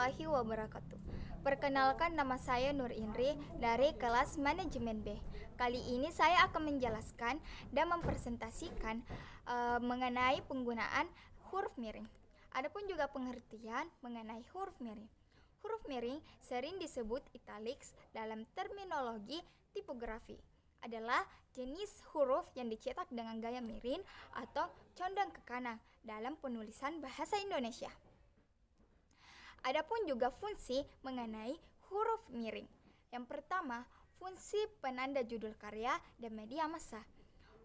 warahmatullahi wabarakatuh. Perkenalkan, nama saya Nur Indri dari kelas Manajemen B. Kali ini saya akan menjelaskan dan mempresentasikan mengenai penggunaan huruf miring. Adapun juga pengertian mengenai huruf miring. Huruf miring sering disebut italics dalam terminologi tipografi. Adalah jenis huruf yang dicetak dengan gaya miring atau condong ke kanan dalam penulisan bahasa Indonesia. Adapun juga fungsi mengenai huruf miring. Yang pertama, fungsi penanda judul karya dan media massa.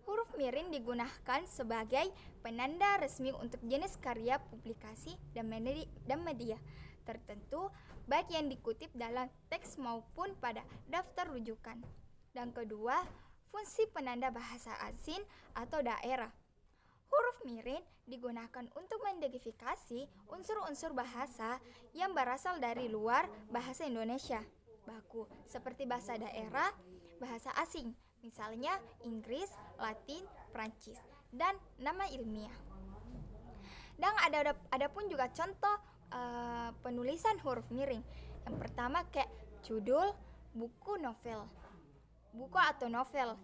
Huruf miring digunakan sebagai penanda resmi untuk jenis karya, publikasi, dan media tertentu, baik yang dikutip dalam teks maupun pada daftar rujukan. Dan kedua, fungsi penanda bahasa asing atau daerah. Huruf miring digunakan untuk mengidentifikasi unsur-unsur bahasa yang berasal dari luar bahasa Indonesia baku, seperti bahasa daerah, bahasa asing, misalnya Inggris, Latin, Prancis, dan nama ilmiah. Dan ada pun juga contoh penulisan huruf miring. Yang pertama kayak judul buku atau novel.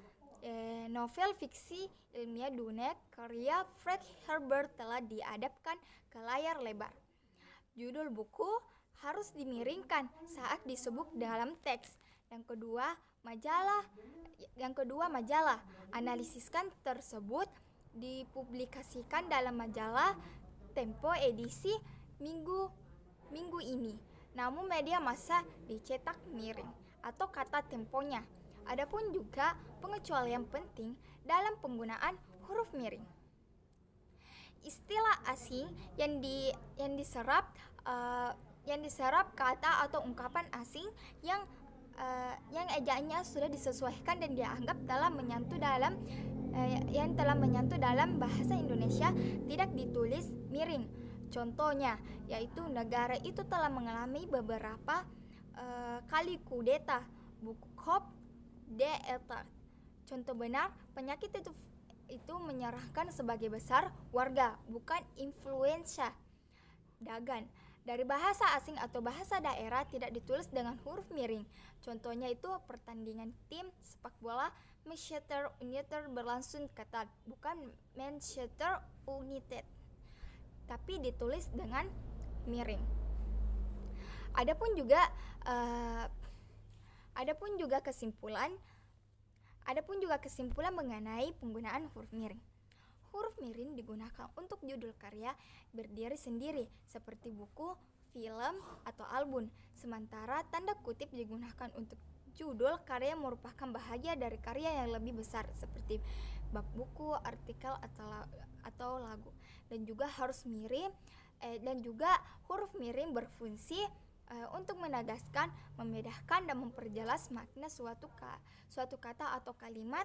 Novel fiksi ilmiah Dunet karya Frank Herbert telah diadaptkan ke layar lebar. Judul buku harus dimiringkan saat disebut dalam teks. Yang kedua majalah. Analisiskan tersebut dipublikasikan dalam majalah Tempo edisi minggu ini. Namun media massa dicetak miring atau kata temponya. Adapun juga pengecualian penting dalam penggunaan huruf miring. Istilah asing yang diserap kata atau ungkapan asing yang ejaannya sudah disesuaikan dan dianggap telah menyatu dalam bahasa Indonesia tidak ditulis miring. Contohnya yaitu negara itu telah mengalami beberapa kali kudeta, buku Kop d'Etat. Contoh benar, penyakit itu menyerahkan sebagai besar warga, bukan influenza. Dagan. Dari bahasa asing atau bahasa daerah tidak ditulis dengan huruf miring. Contohnya itu pertandingan tim sepak bola Manchester United berlangsung ketat, bukan Manchester United, tapi ditulis dengan miring. Adapun juga kesimpulan mengenai penggunaan huruf miring. Huruf miring digunakan untuk judul karya berdiri sendiri seperti buku, film, atau album. Sementara tanda kutip digunakan untuk judul karya yang merupakan bahagia dari karya yang lebih besar seperti bab buku, artikel, atau lagu. Dan juga harus miring dan juga huruf miring berfungsi untuk menegaskan, membedakan, dan memperjelas makna suatu kata atau kalimat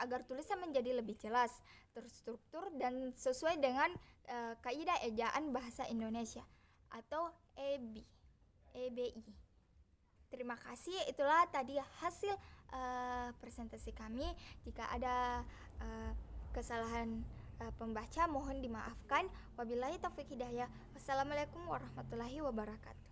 agar tulisan menjadi lebih jelas, terstruktur, dan sesuai dengan kaidah ejaan bahasa Indonesia atau EBI. Terima kasih, itulah tadi hasil presentasi kami. Jika ada kesalahan pembaca mohon dimaafkan. Wabillahi taufiq hidayah. Wassalamualaikum warahmatullahi wabarakatuh.